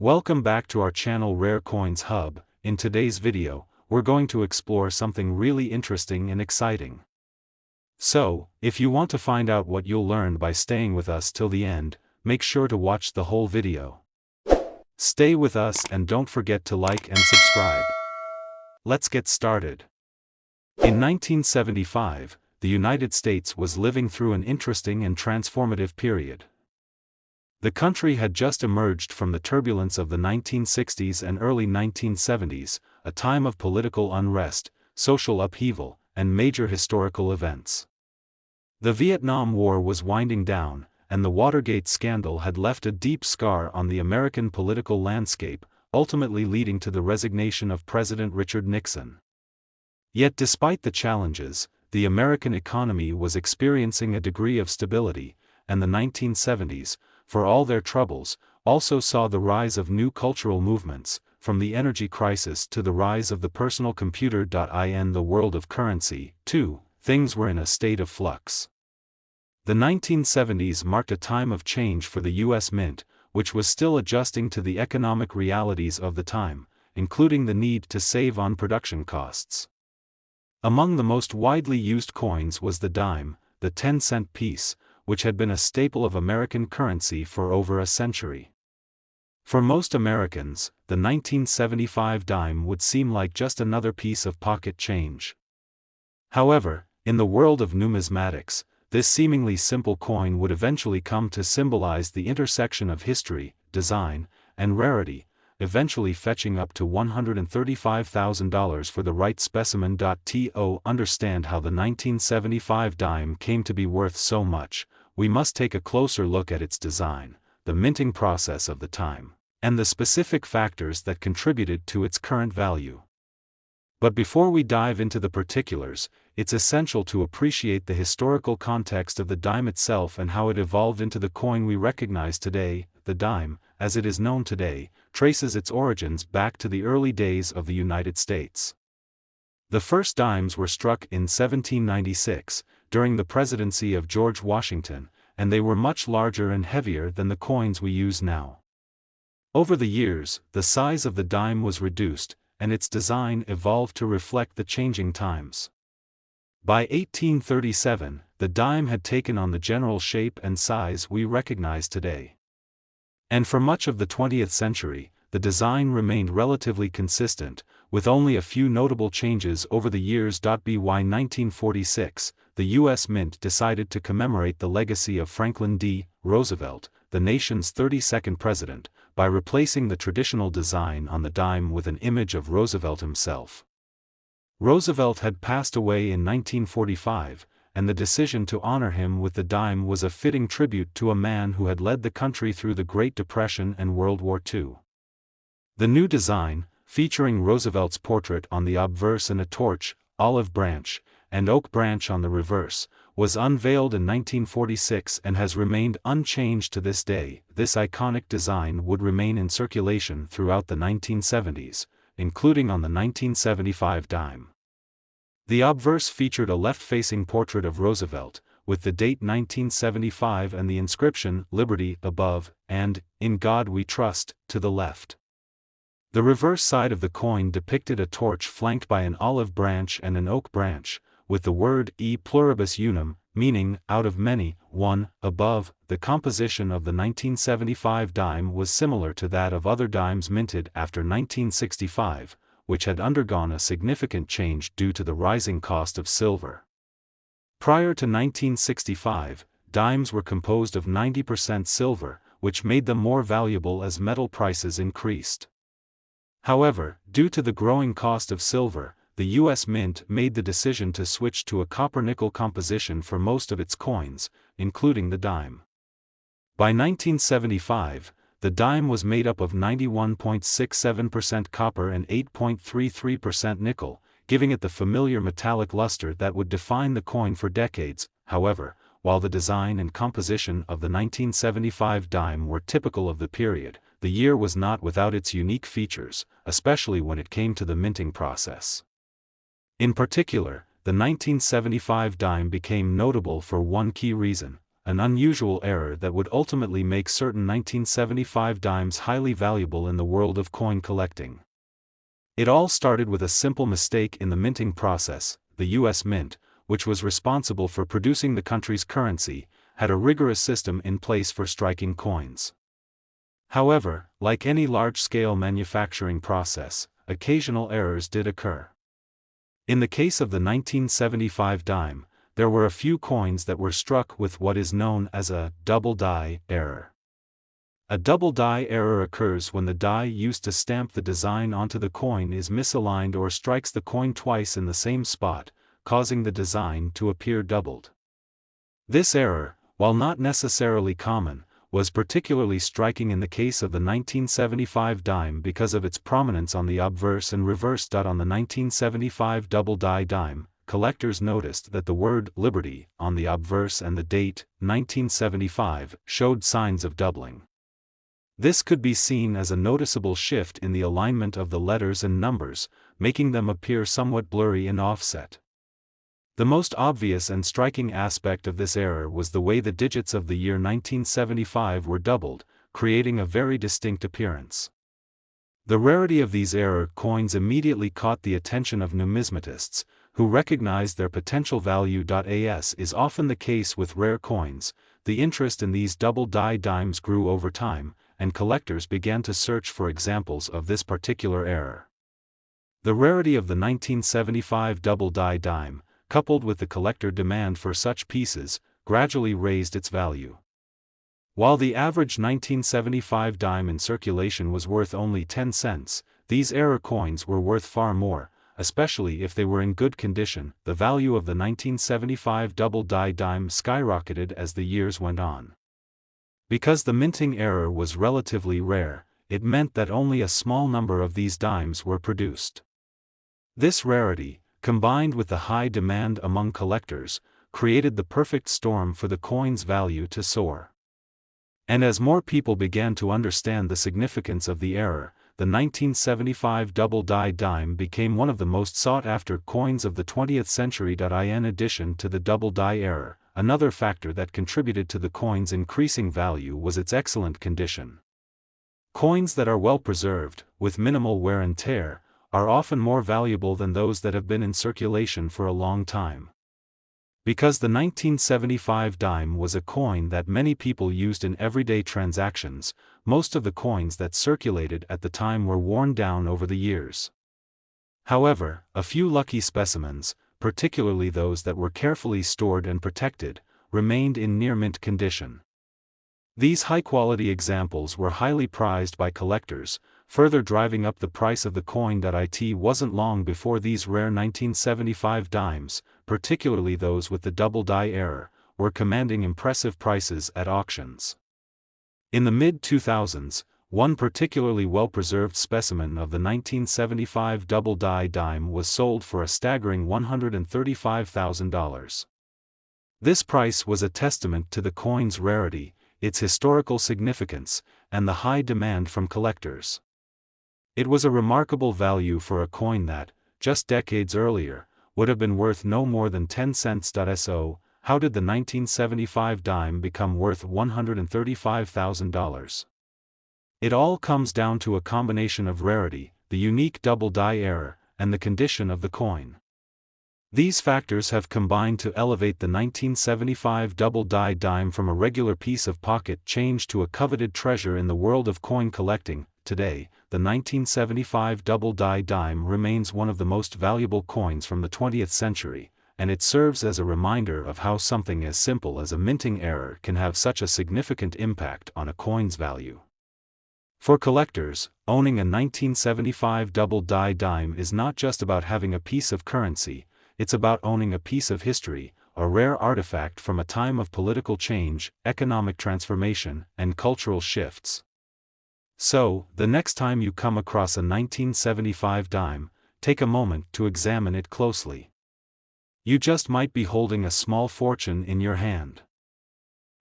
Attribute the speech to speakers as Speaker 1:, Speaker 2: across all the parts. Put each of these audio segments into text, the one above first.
Speaker 1: Welcome back to our channel Rare Coins Hub. In today's video, we're going to explore something really interesting and exciting. So, if you want to find out what you'll learn by staying with us till the end, make sure to watch the whole video. Stay with us and don't forget to like and subscribe. Let's get started. In 1975, the United States was living through an interesting and transformative period. The country had just emerged from the turbulence of the 1960s and early 1970s, a time of political unrest, social upheaval, and major historical events. The Vietnam War was winding down, and the Watergate scandal had left a deep scar on the American political landscape, ultimately leading to the resignation of President Richard Nixon. Yet despite the challenges, the American economy was experiencing a degree of stability, and the 1970s, for all their troubles, also saw the rise of new cultural movements, from the energy crisis to the rise of the personal computer. In the world of currency, too, things were in a state of flux. The 1970s marked a time of change for the U.S. Mint, which was still adjusting to the economic realities of the time, including the need to save on production costs. Among the most widely used coins was the dime, the 10-cent piece, which had been a staple of American currency for over a century. For most Americans, the 1975 dime would seem like just another piece of pocket change. However, in the world of numismatics, this seemingly simple coin would eventually come to symbolize the intersection of history, design, and rarity, eventually fetching up to $135,000 for the right specimen. To understand how the 1975 dime came to be worth so much, we must take a closer look at its design, the minting process of the time, and the specific factors that contributed to its current value. But before we dive into the particulars, it's essential to appreciate the historical context of the dime itself and how it evolved into the coin we recognize today. The dime, as it is known today, traces its origins back to the early days of the United States. The first dimes were struck in 1796, during the presidency of George Washington, and they were much larger and heavier than the coins we use now. Over the years, the size of the dime was reduced, and its design evolved to reflect the changing times. By 1837, the dime had taken on the general shape and size we recognize today. And for much of the 20th century, the design remained relatively consistent, with only a few notable changes over the years. By 1946, the U.S. Mint decided to commemorate the legacy of Franklin D. Roosevelt, the nation's 32nd president, by replacing the traditional design on the dime with an image of Roosevelt himself. Roosevelt had passed away in 1945, and the decision to honor him with the dime was a fitting tribute to a man who had led the country through the Great Depression and World War II. The new design, featuring Roosevelt's portrait on the obverse and a torch, olive branch, and oak branch on the reverse, was unveiled in 1946 and has remained unchanged to this day. This iconic design would remain in circulation throughout the 1970s, including on the 1975 dime. The obverse featured a left-facing portrait of Roosevelt, with the date 1975 and the inscription "Liberty" above, and "In God We Trust" to the left. The reverse side of the coin depicted a torch flanked by an olive branch and an oak branch, with the word "E pluribus unum," meaning "out of many, one," above. The composition of the 1975 dime was similar to that of other dimes minted after 1965, which had undergone a significant change due to the rising cost of silver. Prior to 1965, dimes were composed of 90% silver, which made them more valuable as metal prices increased. However, due to the growing cost of silver, the U.S. Mint made the decision to switch to a copper-nickel composition for most of its coins, including the dime. By 1975, the dime was made up of 91.67% copper and 8.33% nickel, giving it the familiar metallic luster that would define the coin for decades. However, while the design and composition of the 1975 dime were typical of the period, the year was not without its unique features, especially when it came to the minting process. In particular, the 1975 dime became notable for one key reason: an unusual error that would ultimately make certain 1975 dimes highly valuable in the world of coin collecting. It all started with a simple mistake in the minting process. The U.S. Mint, which was responsible for producing the country's currency, had a rigorous system in place for striking coins. However, like any large-scale manufacturing process, occasional errors did occur. In the case of the 1975 dime, there were a few coins that were struck with what is known as a double die error. A double die error occurs when the die used to stamp the design onto the coin is misaligned or strikes the coin twice in the same spot, causing the design to appear doubled. This error, while not necessarily common, was particularly striking in the case of the 1975 dime because of its prominence on the obverse and reverse. On the 1975 double die dime, collectors noticed that the word Liberty on the obverse and the date, 1975, showed signs of doubling. This could be seen as a noticeable shift in the alignment of the letters and numbers, making them appear somewhat blurry and offset. The most obvious and striking aspect of this error was the way the digits of the year 1975 were doubled, creating a very distinct appearance. The rarity of these error coins immediately caught the attention of numismatists, who recognized their potential value. As is often the case with rare coins, the interest in these double die dimes grew over time, and collectors began to search for examples of this particular error. The rarity of the 1975 double die dime, coupled with the collector demand for such pieces, gradually raised its value. While the average 1975 dime in circulation was worth only 10 cents, these error coins were worth far more, especially if they were in good condition. The value of the 1975 double die dime skyrocketed as the years went on. Because the minting error was relatively rare, it meant that only a small number of these dimes were produced. This rarity, combined with the high demand among collectors, created the perfect storm for the coin's value to soar. And as more people began to understand the significance of the error, the 1975 double die dime became one of the most sought-after coins of the 20th century. In addition to the double die error, another factor that contributed to the coin's increasing value was its excellent condition. Coins that are well preserved, with minimal wear and tear, are often more valuable than those that have been in circulation for a long time. Because the 1975 dime was a coin that many people used in everyday transactions, most of the coins that circulated at the time were worn down over the years. However, a few lucky specimens, particularly those that were carefully stored and protected, remained in near-mint condition. These high-quality examples were highly prized by collectors, further driving up the price of the coin. It wasn't long before these rare 1975 dimes, particularly those with the double die error, were commanding impressive prices at auctions. In the mid-2000s, one particularly well-preserved specimen of the 1975 double die dime was sold for a staggering $135,000. This price was a testament to the coin's rarity, its historical significance, and the high demand from collectors. It was a remarkable value for a coin that, just decades earlier, would have been worth no more than 10 cents. So, how did the 1975 dime become worth $135,000? It all comes down to a combination of rarity, the unique double die error, and the condition of the coin. These factors have combined to elevate the 1975 double die dime from a regular piece of pocket change to a coveted treasure in the world of coin collecting. Today, the 1975 double die dime remains one of the most valuable coins from the 20th century, and it serves as a reminder of how something as simple as a minting error can have such a significant impact on a coin's value. For collectors, owning a 1975 double die dime is not just about having a piece of currency, it's about owning a piece of history, a rare artifact from a time of political change, economic transformation, and cultural shifts. So, the next time you come across a 1975 dime, take a moment to examine it closely. You just might be holding a small fortune in your hand.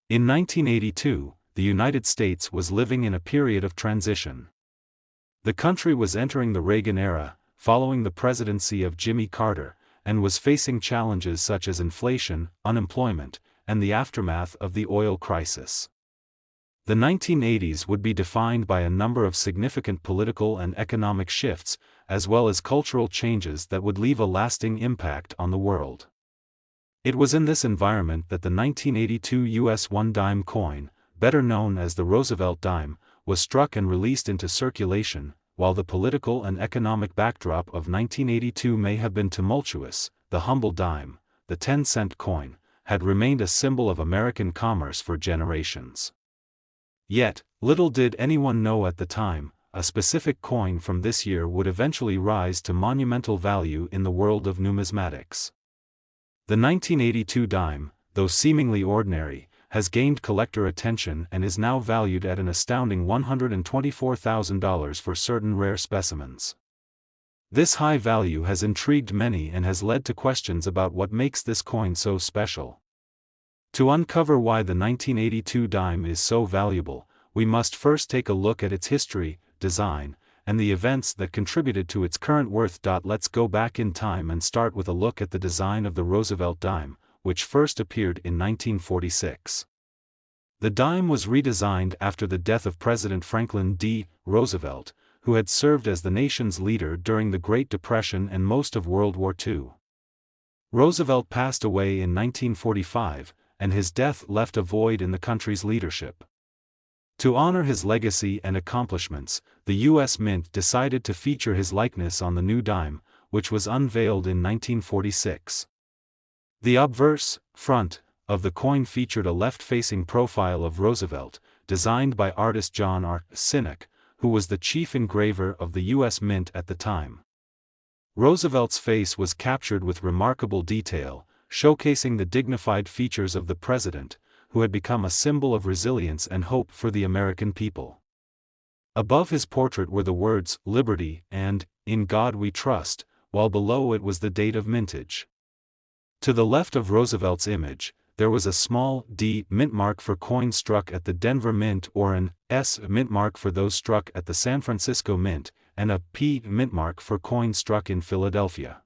Speaker 1: In 1982, the United States was living in a period of transition. The country was entering the Reagan era, following the presidency of Jimmy Carter, and was facing challenges such as inflation, unemployment, and the aftermath of the oil crisis. The 1980s would be defined by a number of significant political and economic shifts, as well as cultural changes that would leave a lasting impact on the world. It was in this environment that the 1982 US 1 dime coin, better known as the Roosevelt Dime, was struck and released into circulation. While the political and economic backdrop of 1982 may have been tumultuous, the humble dime, the 10-cent coin, had remained a symbol of American commerce for generations. Yet, little did anyone know at the time, a specific coin from this year would eventually rise to monumental value in the world of numismatics. The 1982 dime, though seemingly ordinary, has gained collector attention and is now valued at an astounding $124,000 for certain rare specimens. This high value has intrigued many and has led to questions about what makes this coin so special. To uncover why the 1982 dime is so valuable, we must first take a look at its history, design, and the events that contributed to its current worth. Let's go back in time and start with a look at the design of the Roosevelt Dime, which first appeared in 1946. The dime was redesigned after the death of President Franklin D. Roosevelt, who had served as the nation's leader during the Great Depression and most of World War II. Roosevelt passed away in 1945, and his death left a void in the country's leadership. To honor his legacy and accomplishments, the U.S. Mint decided to feature his likeness on the new dime, which was unveiled in 1946. The obverse, front, of the coin featured a left-facing profile of Roosevelt, designed by artist John R. Sinek, who was the chief engraver of the U.S. Mint at the time. Roosevelt's face was captured with remarkable detail, showcasing the dignified features of the president, who had become a symbol of resilience and hope for the American people. Above his portrait were the words, "Liberty" and "In God We Trust," while below it was the date of mintage. To the left of Roosevelt's image, there was a small D mint mark for coins struck at the Denver Mint or an S mint mark for those struck at the San Francisco Mint, and a P mint mark for coins struck in Philadelphia.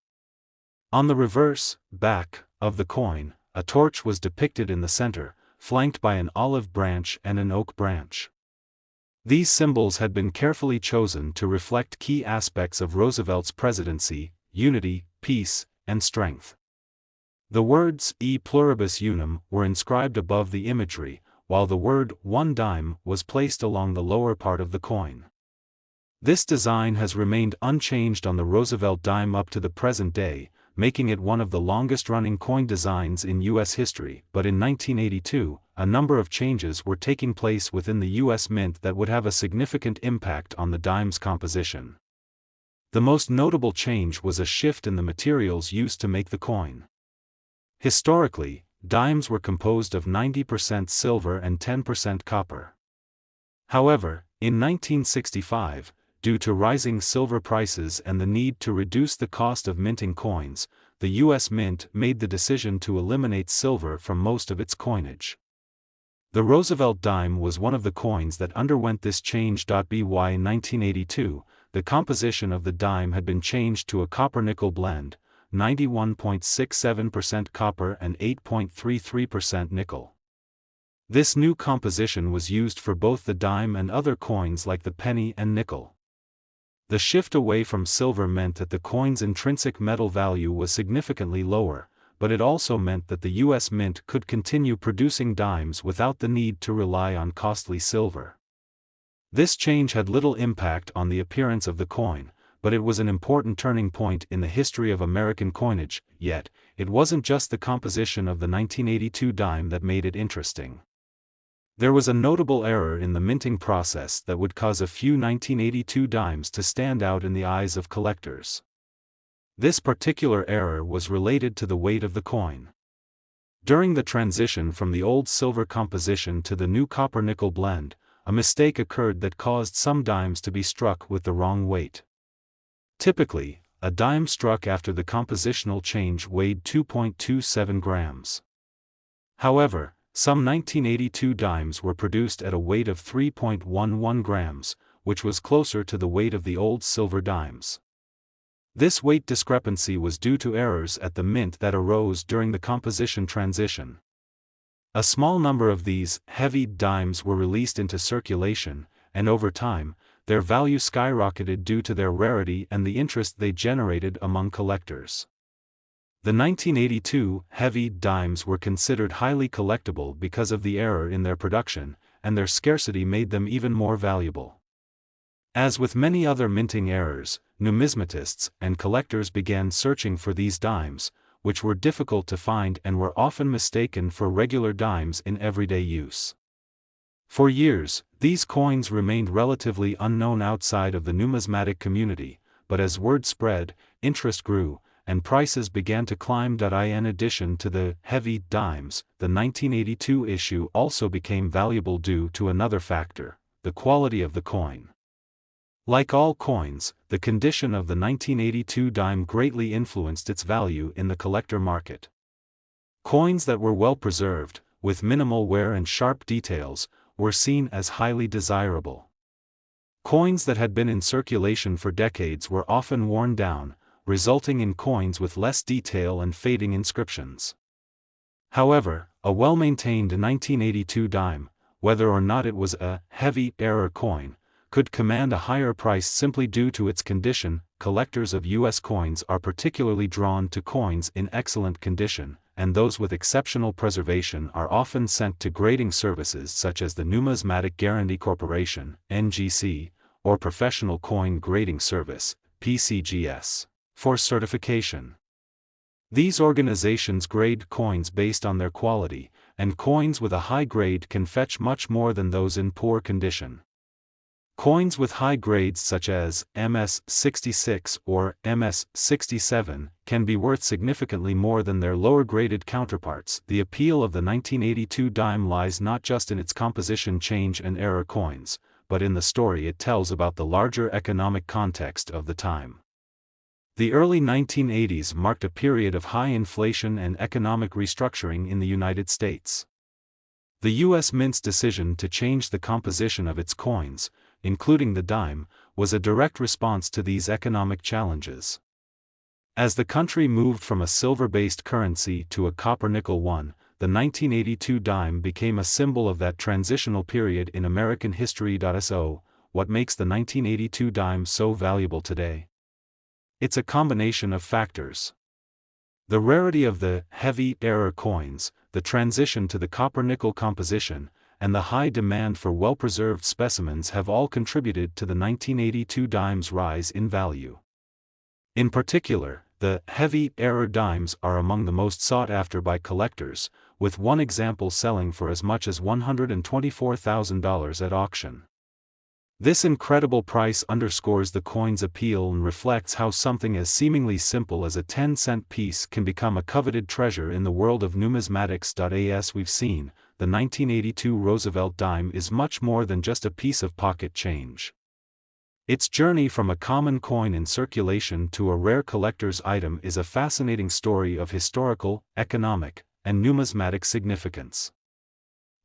Speaker 1: On the reverse, back, of the coin, a torch was depicted in the center, flanked by an olive branch and an oak branch. These symbols had been carefully chosen to reflect key aspects of Roosevelt's presidency: unity, peace, and strength. The words "E pluribus unum" were inscribed above the imagery, while the word "1 dime" was placed along the lower part of the coin. This design has remained unchanged on the Roosevelt dime up to the present day, making it one of the longest-running coin designs in U.S. history. But in 1982, a number of changes were taking place within the U.S. Mint that would have a significant impact on the dime's composition. The most notable change was a shift in the materials used to make the coin. Historically, dimes were composed of 90% silver and 10% copper. However, in 1965, due to rising silver prices and the need to reduce the cost of minting coins, the U.S. Mint made the decision to eliminate silver from most of its coinage. The Roosevelt dime was one of the coins that underwent this change. In 1982, the composition of the dime had been changed to a copper-nickel blend, 91.67% copper and 8.33% nickel. This new composition was used for both the dime and other coins like the penny and nickel. The shift away from silver meant that the coin's intrinsic metal value was significantly lower, but it also meant that the U.S. Mint could continue producing dimes without the need to rely on costly silver. This change had little impact on the appearance of the coin, but it was an important turning point in the history of American coinage. Yet, it wasn't just the composition of the 1982 dime that made it interesting. There was a notable error in the minting process that would cause a few 1982 dimes to stand out in the eyes of collectors. This particular error was related to the weight of the coin. During the transition from the old silver composition to the new copper-nickel blend, a mistake occurred that caused some dimes to be struck with the wrong weight. Typically, a dime struck after the compositional change weighed 2.27 grams. However, some 1982 dimes were produced at a weight of 3.11 grams, which was closer to the weight of the old silver dimes. This weight discrepancy was due to errors at the mint that arose during the composition transition. A small number of these heavy dimes were released into circulation, and over time, their value skyrocketed due to their rarity and the interest they generated among collectors. The 1982 heavy dimes were considered highly collectible because of the error in their production, and their scarcity made them even more valuable. As with many other minting errors, numismatists and collectors began searching for these dimes, which were difficult to find and were often mistaken for regular dimes in everyday use. For years, these coins remained relatively unknown outside of the numismatic community, but as word spread, interest grew, and prices began to climb. In addition to the heavy dimes, the 1982 issue also became valuable due to another factor: the quality of the coin. Like all coins, the condition of the 1982 dime greatly influenced its value in the collector market. Coins that were well preserved, with minimal wear and sharp details, were seen as highly desirable. Coins that had been in circulation for decades were often worn down, resulting in coins with less detail and fading inscriptions. However, a well-maintained 1982 dime, whether or not it was a heavy error coin, could command a higher price simply due to its condition. Collectors of U.S. coins are particularly drawn to coins in excellent condition, and those with exceptional preservation are often sent to grading services such as the Numismatic Guarantee Corporation (NGC) or Professional Coin Grading Service (PCGS) for certification. These organizations grade coins based on their quality, and coins with a high grade can fetch much more than those in poor condition. Coins with high grades such as MS-66 or MS-67 can be worth significantly more than their lower-graded counterparts. The appeal of the 1982 dime lies not just in its composition change and error coins, but in the story it tells about the larger economic context of the time. The early 1980s marked a period of high inflation and economic restructuring in the United States. The U.S. Mint's decision to change the composition of its coins, including the dime, was a direct response to these economic challenges. As the country moved from a silver-based currency to a copper-nickel one, the 1982 dime became a symbol of that transitional period in American history. So, what makes the 1982 dime so valuable today? It's a combination of factors. The rarity of the heavy error coins, the transition to the copper-nickel composition, and the high demand for well-preserved specimens have all contributed to the 1982 dime's rise in value. In particular, the heavy error dimes are among the most sought after by collectors, with one example selling for as much as $124,000 at auction. This incredible price underscores the coin's appeal and reflects how something as seemingly simple as a 10-cent piece can become a coveted treasure in the world of numismatics. As we've seen, the 1982 Roosevelt Dime is much more than just a piece of pocket change. Its journey from a common coin in circulation to a rare collector's item is a fascinating story of historical, economic, and numismatic significance.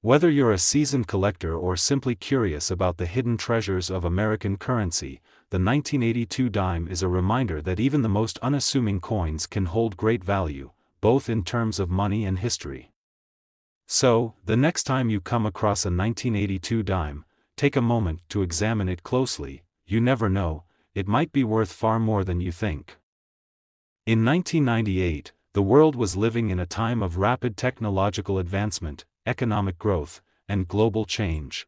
Speaker 1: Whether you're a seasoned collector or simply curious about the hidden treasures of American currency, the 1982 dime is a reminder that even the most unassuming coins can hold great value, both in terms of money and history. So, the next time you come across a 1982 dime, take a moment to examine it closely. You never know, it might be worth far more than you think. In 1998, the world was living in a time of rapid technological advancement, economic growth, and global change.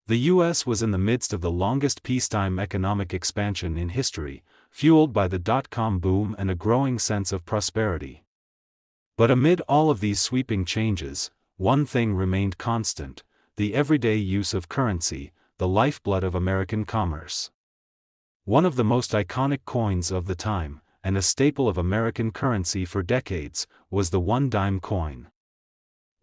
Speaker 1: The U.S. was in the midst of the longest peacetime economic expansion in history, fueled by the dot-com boom and a growing sense of prosperity. But amid all of these sweeping changes, one thing remained constant: the everyday use of currency, the lifeblood of American commerce. One of the most iconic coins of the time, and a staple of American currency for decades, was the one-dime coin.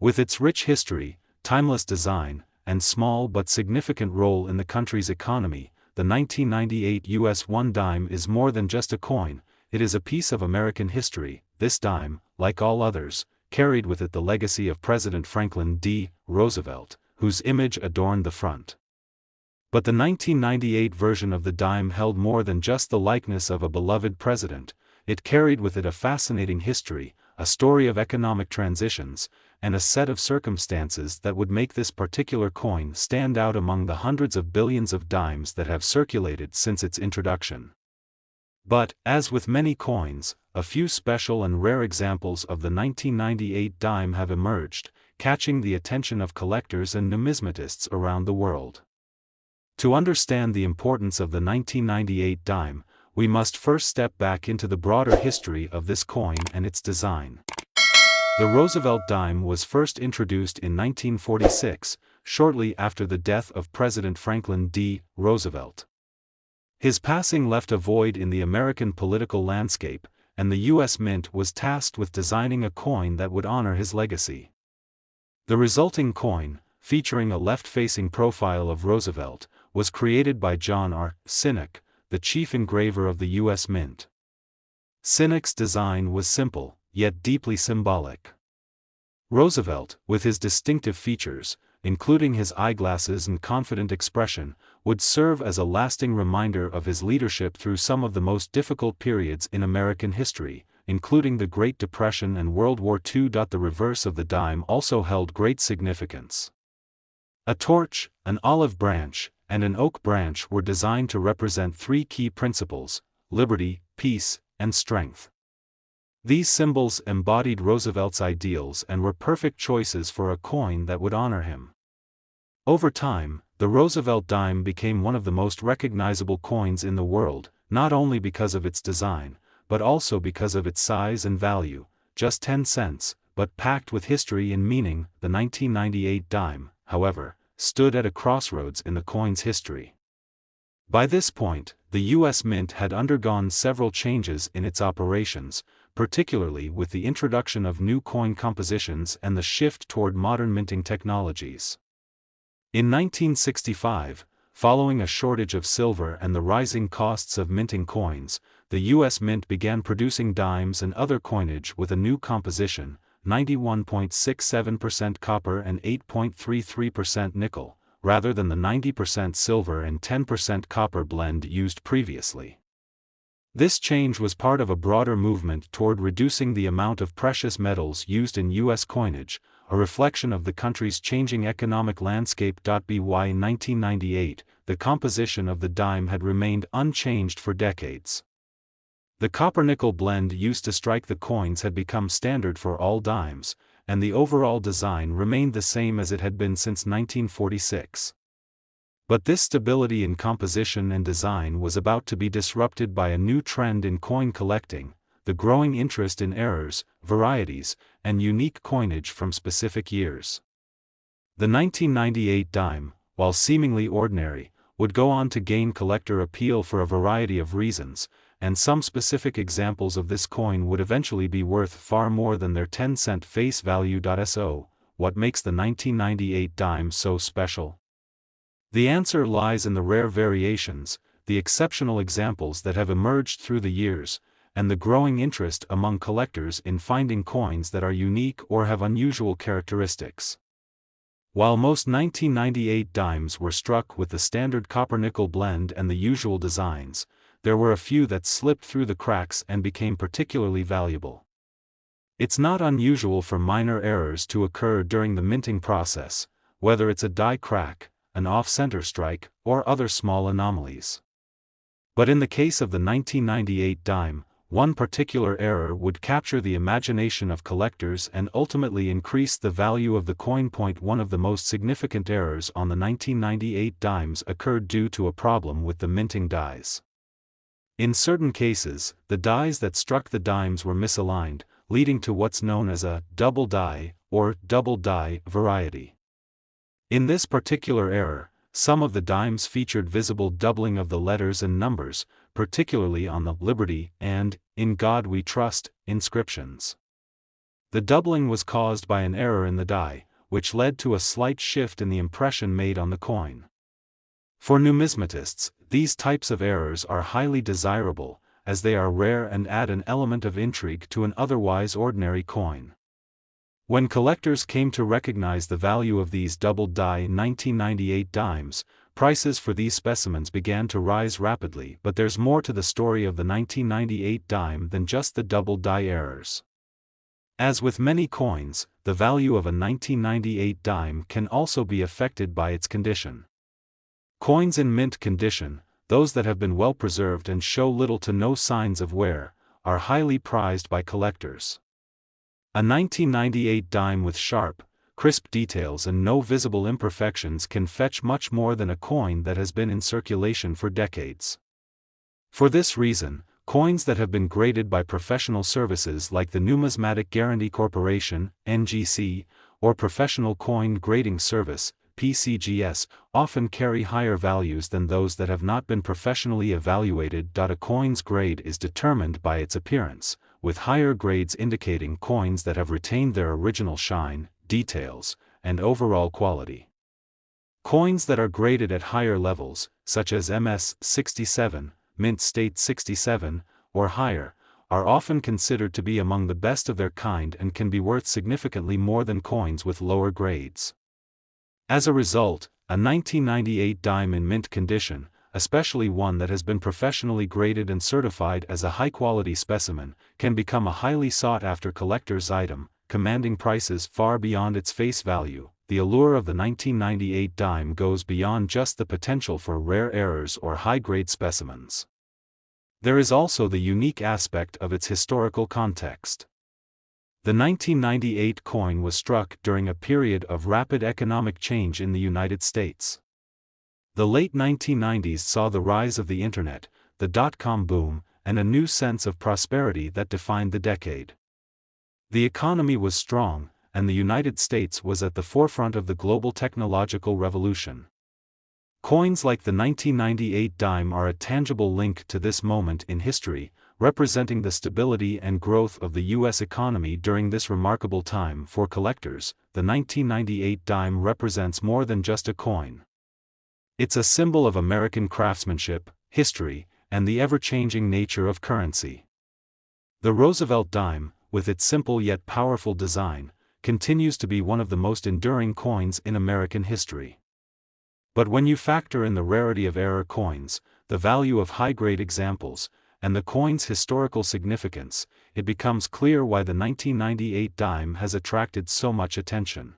Speaker 1: With its rich history, timeless design, and small but significant role in the country's economy, the 1998 U.S. one-dime is more than just a coin, it is a piece of American history. This dime, like all others, carried with it the legacy of President Franklin D. Roosevelt, whose image adorned the front. But the 1998 version of the dime held more than just the likeness of a beloved president. It carried with it a fascinating history, a story of economic transitions, and a set of circumstances that would make this particular coin stand out among the hundreds of billions of dimes that have circulated since its introduction. But, as with many coins, a few special and rare examples of the 1998 dime have emerged, catching the attention of collectors and numismatists around the world. To understand the importance of the 1998 dime, we must first step back into the broader history of this coin and its design. The Roosevelt dime was first introduced in 1946, shortly after the death of President Franklin D. Roosevelt. His passing left a void in the American political landscape, and the U.S. Mint was tasked with designing a coin that would honor his legacy. The resulting coin, featuring a left-facing profile of Roosevelt, was created by John R. Sinek, the chief engraver of the U.S. Mint. Sinek's design was simple, yet deeply symbolic. Roosevelt, with his distinctive features, including his eyeglasses and confident expression, would serve as a lasting reminder of his leadership through some of the most difficult periods in American history, including the Great Depression and World War II. The reverse of the dime also held great significance. A torch, an olive branch, and an oak branch were designed to represent three key principles: liberty, peace, and strength. These symbols embodied Roosevelt's ideals and were perfect choices for a coin that would honor him. Over time, the Roosevelt dime became one of the most recognizable coins in the world, not only because of its design, but also because of its size and value, just 10 cents, but packed with history and meaning. The 1998 dime, however, stood at a crossroads in the coin's history. By this point, the U.S. Mint had undergone several changes in its operations, particularly with the introduction of new coin compositions and the shift toward modern minting technologies. In 1965, following a shortage of silver and the rising costs of minting coins, the U.S. Mint began producing dimes and other coinage with a new composition, 91.67% copper and 8.33% nickel, rather than the 90% silver and 10% copper blend used previously. This change was part of a broader movement toward reducing the amount of precious metals used in U.S. coinage, a reflection of the country's changing economic landscape. By 1998, the composition of the dime had remained unchanged for decades. The copper-nickel blend used to strike the coins had become standard for all dimes, and the overall design remained the same as it had been since 1946. But this stability in composition and design was about to be disrupted by a new trend in coin collecting: the growing interest in errors, varieties, and unique coinage from specific years. The 1998 dime, while seemingly ordinary, would go on to gain collector appeal for a variety of reasons, and some specific examples of this coin would eventually be worth far more than their 10-cent face value. So, what makes the 1998 dime so special? The answer lies in the rare variations, the exceptional examples that have emerged through the years, and the growing interest among collectors in finding coins that are unique or have unusual characteristics. While most 1998 dimes were struck with the standard copper-nickel blend and the usual designs, there were a few that slipped through the cracks and became particularly valuable. It's not unusual for minor errors to occur during the minting process, whether it's a die crack, an off-center strike, or other small anomalies. But in the case of the 1998 dime, one particular error would capture the imagination of collectors and ultimately increase the value of the coin. One of the most significant errors on the 1998 dimes occurred due to a problem with the minting dies. In certain cases, the dies that struck the dimes were misaligned, leading to what's known as a double die or double die variety. In this particular error, some of the dimes featured visible doubling of the letters and numbers, particularly on the Liberty and In God We Trust inscriptions. The doubling was caused by an error in the die, which led to a slight shift in the impression made on the coin. For numismatists, these types of errors are highly desirable, as they are rare and add an element of intrigue to an otherwise ordinary coin. When collectors came to recognize the value of these doubled die 1998 dimes, prices for these specimens began to rise rapidly. But there's more to the story of the 1998 dime than just the double die errors. As with many coins, the value of a 1998 dime can also be affected by its condition. Coins in mint condition, those that have been well preserved and show little to no signs of wear, are highly prized by collectors. A 1998 dime with sharp, crisp details and no visible imperfections can fetch much more than a coin that has been in circulation for decades. For this reason, coins that have been graded by professional services like the Numismatic Guarantee Corporation, NGC, or Professional Coin Grading Service, PCGS, often carry higher values than those that have not been professionally evaluated. A coin's grade is determined by its appearance, with higher grades indicating coins that have retained their original shine, details, and overall quality. Coins that are graded at higher levels, such as MS 67, Mint State 67, or higher, are often considered to be among the best of their kind and can be worth significantly more than coins with lower grades. As a result, a 1998 dime in mint condition, especially one that has been professionally graded and certified as a high-quality specimen, can become a highly sought-after collector's item, commanding prices far beyond its face value. The allure of the 1998 dime goes beyond just the potential for rare errors or high-grade specimens. There is also the unique aspect of its historical context. The 1998 coin was struck during a period of rapid economic change in the United States. The late 1990s saw the rise of the Internet, the dot-com boom, and a new sense of prosperity that defined the decade. The economy was strong, and the United States was at the forefront of the global technological revolution. Coins like the 1998 dime are a tangible link to this moment in history, representing the stability and growth of the U.S. economy during this remarkable time. For collectors, the 1998 dime represents more than just a coin. It's a symbol of American craftsmanship, history, and the ever-changing nature of currency. The Roosevelt Dime, with its simple yet powerful design, continues to be one of the most enduring coins in American history. But when you factor in the rarity of error coins, the value of high-grade examples, and the coin's historical significance, it becomes clear why the 1998 dime has attracted so much attention.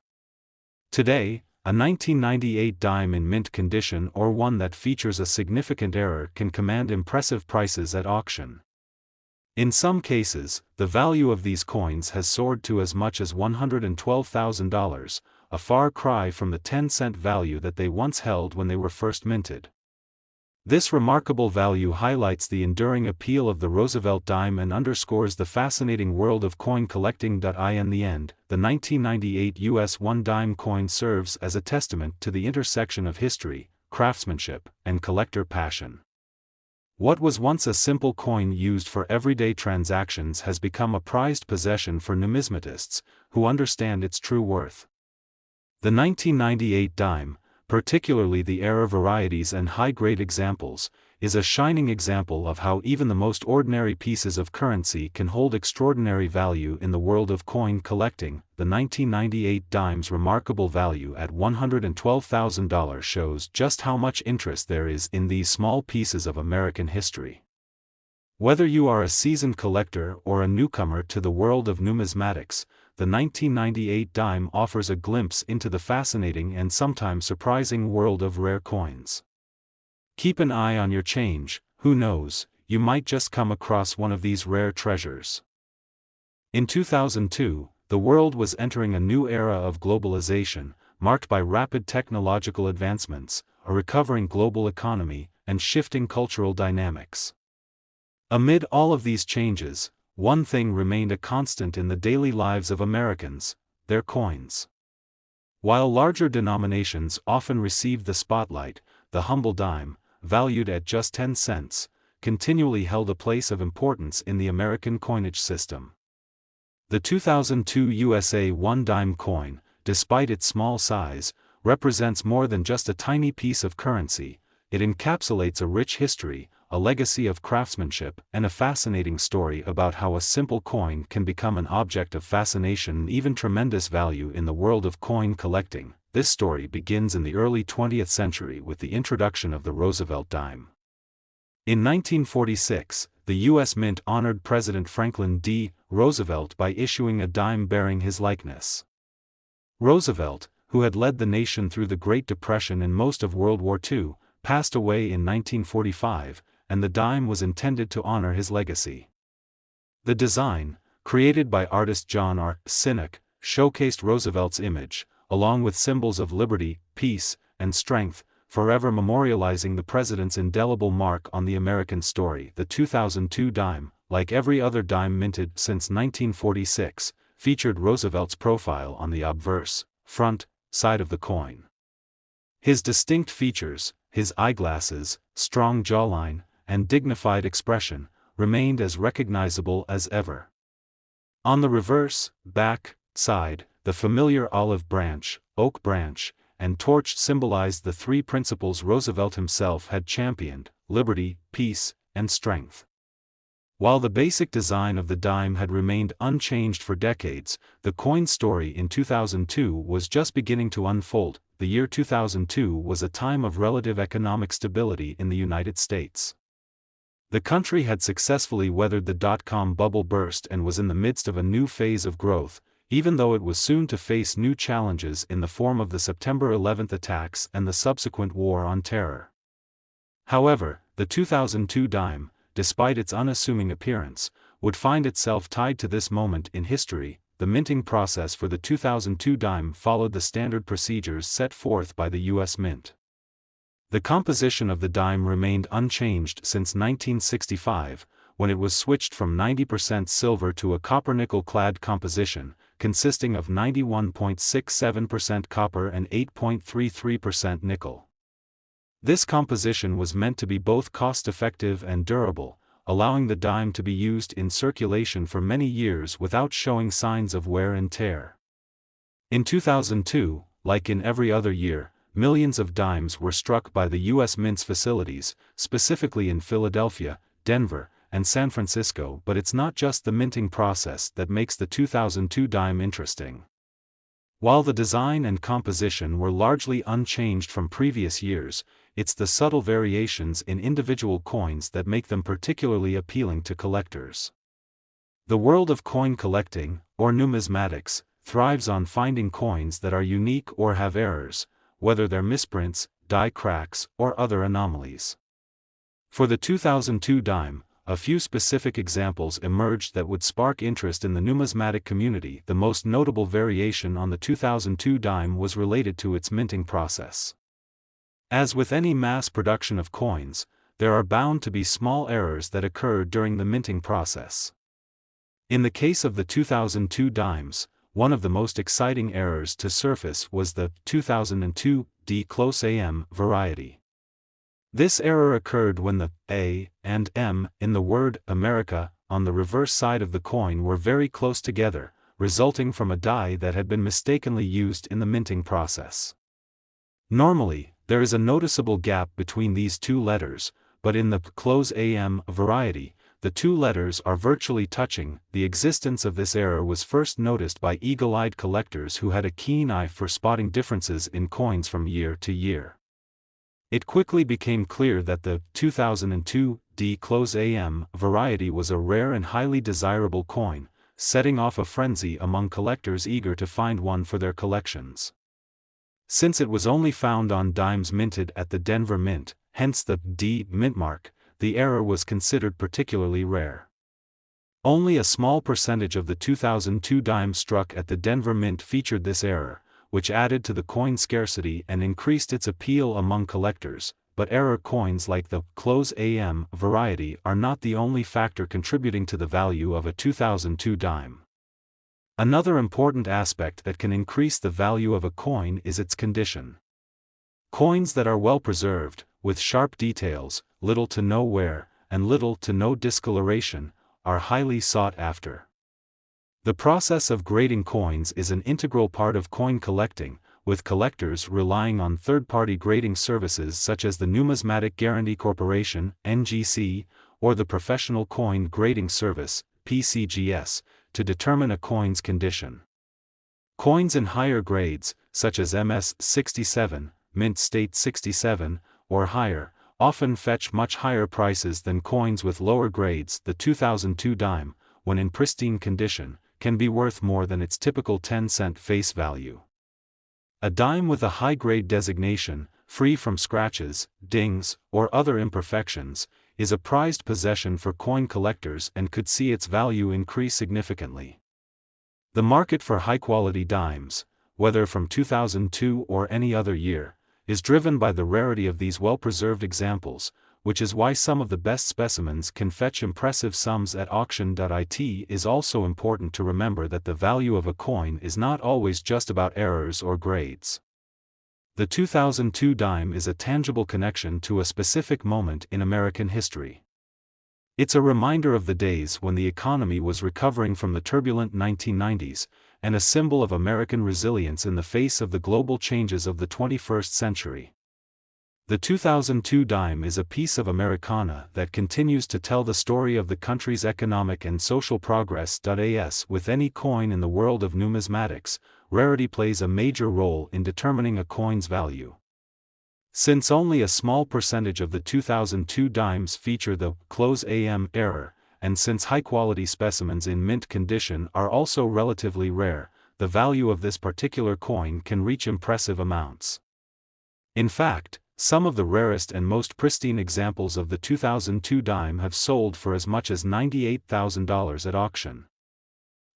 Speaker 1: Today, a 1998 dime in mint condition or one that features a significant error can command impressive prices at auction. In some cases, the value of these coins has soared to as much as $112,000, a far cry from the 10-cent value that they once held when they were first minted. This remarkable value highlights the enduring appeal of the Roosevelt Dime and underscores the fascinating world of coin collecting. In the end, the 1998 US 1 dime coin serves as a testament to the intersection of history, craftsmanship, and collector passion. What was once a simple coin used for everyday transactions has become a prized possession for numismatists, who understand its true worth. The 1998 dime, particularly the error varieties and high-grade examples, is a shining example of how even the most ordinary pieces of currency can hold extraordinary value in the world of coin collecting. The 1998 dime's remarkable value at $112,000 shows just how much interest there is in these small pieces of American history. Whether you are a seasoned collector or a newcomer to the world of numismatics, the 1998 dime offers a glimpse into the fascinating and sometimes surprising world of rare coins. Keep an eye on your change, who knows, you might just come across one of these rare treasures. In 2002, the world was entering a new era of globalization, marked by rapid technological advancements, a recovering global economy, and shifting cultural dynamics. Amid all of these changes, one thing remained a constant in the daily lives of Americans: their coins. While larger denominations often received the spotlight, the humble dime, valued at just 10 cents, continually held a place of importance in the American coinage system. The 2002 USA 1 dime coin, despite its small size, represents more than just a tiny piece of currency. It encapsulates a rich history, a legacy of craftsmanship, and a fascinating story about how a simple coin can become an object of fascination and even tremendous value in the world of coin collecting. This story begins in the early 20th century with the introduction of the Roosevelt Dime. In 1946, the U.S. Mint honored President Franklin D. Roosevelt by issuing a dime bearing his likeness. Roosevelt, who had led the nation through the Great Depression and most of World War II, passed away in 1945, and the dime was intended to honor his legacy. The design, created by artist John R. Sinek, showcased Roosevelt's image, along with symbols of liberty, peace, and strength, forever memorializing the president's indelible mark on the American story. The 2002 dime, like every other dime minted since 1946, featured Roosevelt's profile on the obverse, front, side of the coin. His distinct features, his eyeglasses, strong jawline, and dignified expression, remained as recognizable as ever. On the reverse, back, side, the familiar olive branch, oak branch, and torch symbolized the three principles Roosevelt himself had championed: liberty, peace, and strength. While the basic design of the dime had remained unchanged for decades, the coin's story in 2002 was just beginning to unfold. The year 2002 was a time of relative economic stability in the United States. The country had successfully weathered the dot-com bubble burst and was in the midst of a new phase of growth, even though it was soon to face new challenges in the form of the September 11th attacks and the subsequent war on terror. However, the 2002 dime, despite its unassuming appearance, would find itself tied to this moment in history. The minting process for the 2002 dime followed the standard procedures set forth by the U.S. Mint. The composition of the dime remained unchanged since 1965, when it was switched from 90% silver to a copper-nickel-clad composition, consisting of 91.67% copper and 8.33% nickel. This composition was meant to be both cost-effective and durable, allowing the dime to be used in circulation for many years without showing signs of wear and tear. In 2002, like in every other year, millions of dimes were struck by the U.S. Mint's facilities, specifically in Philadelphia, Denver, and San Francisco. But it's not just the minting process that makes the 2002 dime interesting. While the design and composition were largely unchanged from previous years, it's the subtle variations in individual coins that make them particularly appealing to collectors. The world of coin collecting, or numismatics, thrives on finding coins that are unique or have errors, whether they're misprints, die cracks, or other anomalies. For the 2002 dime, a few specific examples emerged that would spark interest in the numismatic community. The most notable variation on the 2002 dime was related to its minting process. As with any mass production of coins, there are bound to be small errors that occur during the minting process. In the case of the 2002 dimes, one of the most exciting errors to surface was the 2002 D close AM variety. This error occurred when the A and M in the word America on the reverse side of the coin were very close together, resulting from a die that had been mistakenly used in the minting process. Normally, there is a noticeable gap between these two letters, but in the close AM variety, the two letters are virtually touching. The existence of this error was first noticed by eagle-eyed collectors who had a keen eye for spotting differences in coins from year to year. It quickly became clear that the 2002 D close AM variety was a rare and highly desirable coin, setting off a frenzy among collectors eager to find one for their collections. Since it was only found on dimes minted at the Denver Mint, hence the D mint mark, the error was considered particularly rare. Only a small percentage of the 2002 dimes struck at the Denver Mint featured this error, which added to the coin scarcity and increased its appeal among collectors. But error coins like the close AM variety are not the only factor contributing to the value of a 2002 dime. Another important aspect that can increase the value of a coin is its condition. Coins that are well preserved, with sharp details, little to no wear, and little to no discoloration, are highly sought after. The process of grading coins is an integral part of coin collecting, with collectors relying on third-party grading services such as the Numismatic Guarantee Corporation (NGC) or the Professional Coin Grading Service (PCGS) to determine a coin's condition. Coins in higher grades, such as MS 67, Mint State 67, or higher, often fetch much higher prices than coins with lower grades. The 2002 dime, when in pristine condition, can be worth more than its typical 10-cent face value. A dime with a high-grade designation, free from scratches, dings, or other imperfections, is a prized possession for coin collectors and could see its value increase significantly. The market for high-quality dimes, whether from 2002 or any other year, is driven by the rarity of these well-preserved examples, which is why some of the best specimens can fetch impressive sums at auction. It is also important to remember that the value of a coin is not always just about errors or grades. The 2002 dime is a tangible connection to a specific moment in American history. It's a reminder of the days when the economy was recovering from the turbulent 1990s, and a symbol of American resilience in the face of the global changes of the 21st century. The 2002 dime is a piece of Americana that continues to tell the story of the country's economic and social progress. As with any coin in the world of numismatics, rarity plays a major role in determining a coin's value. Since only a small percentage of the 2002 dimes feature the '"am" error, and since high-quality specimens in mint condition are also relatively rare, the value of this particular coin can reach impressive amounts. In fact, some of the rarest and most pristine examples of the 2002 dime have sold for as much as $98,000 at auction.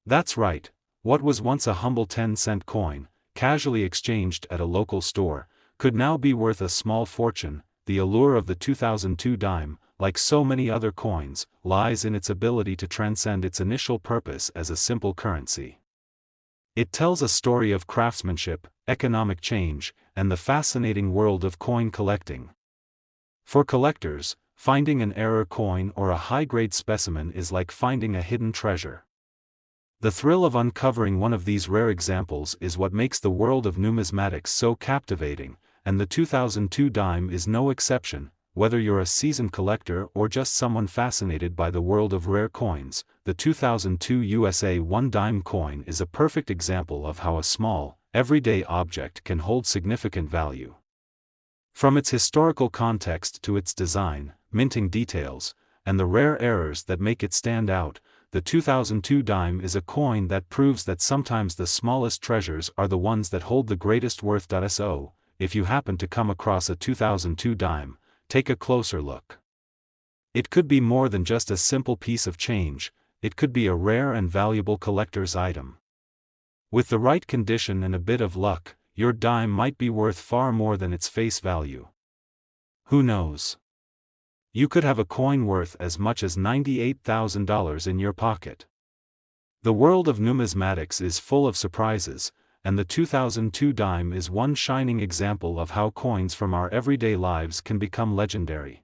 Speaker 1: That's right, what was once a humble 10-cent coin, casually exchanged at a local store, could now be worth a small fortune. The allure of the 2002 dime, like so many other coins, lies in its ability to transcend its initial purpose as a simple currency. It tells a story of craftsmanship, economic change, and the fascinating world of coin collecting. For collectors, finding an error coin or a high-grade specimen is like finding a hidden treasure. The thrill of uncovering one of these rare examples is what makes the world of numismatics so captivating, and the 2002 dime is no exception. Whether you're a seasoned collector or just someone fascinated by the world of rare coins, the 2002 USA 1 dime coin is a perfect example of how a small, everyday object can hold significant value. From its historical context to its design, minting details, and the rare errors that make it stand out, the 2002 dime is a coin that proves that sometimes the smallest treasures are the ones that hold the greatest worth. So, if you happen to come across a 2002 dime, take a closer look. It could be more than just a simple piece of change, it could be a rare and valuable collector's item. With the right condition and a bit of luck, your dime might be worth far more than its face value. Who knows? You could have a coin worth as much as $98,000 in your pocket. The world of numismatics is full of surprises, and the 2002 dime is one shining example of how coins from our everyday lives can become legendary.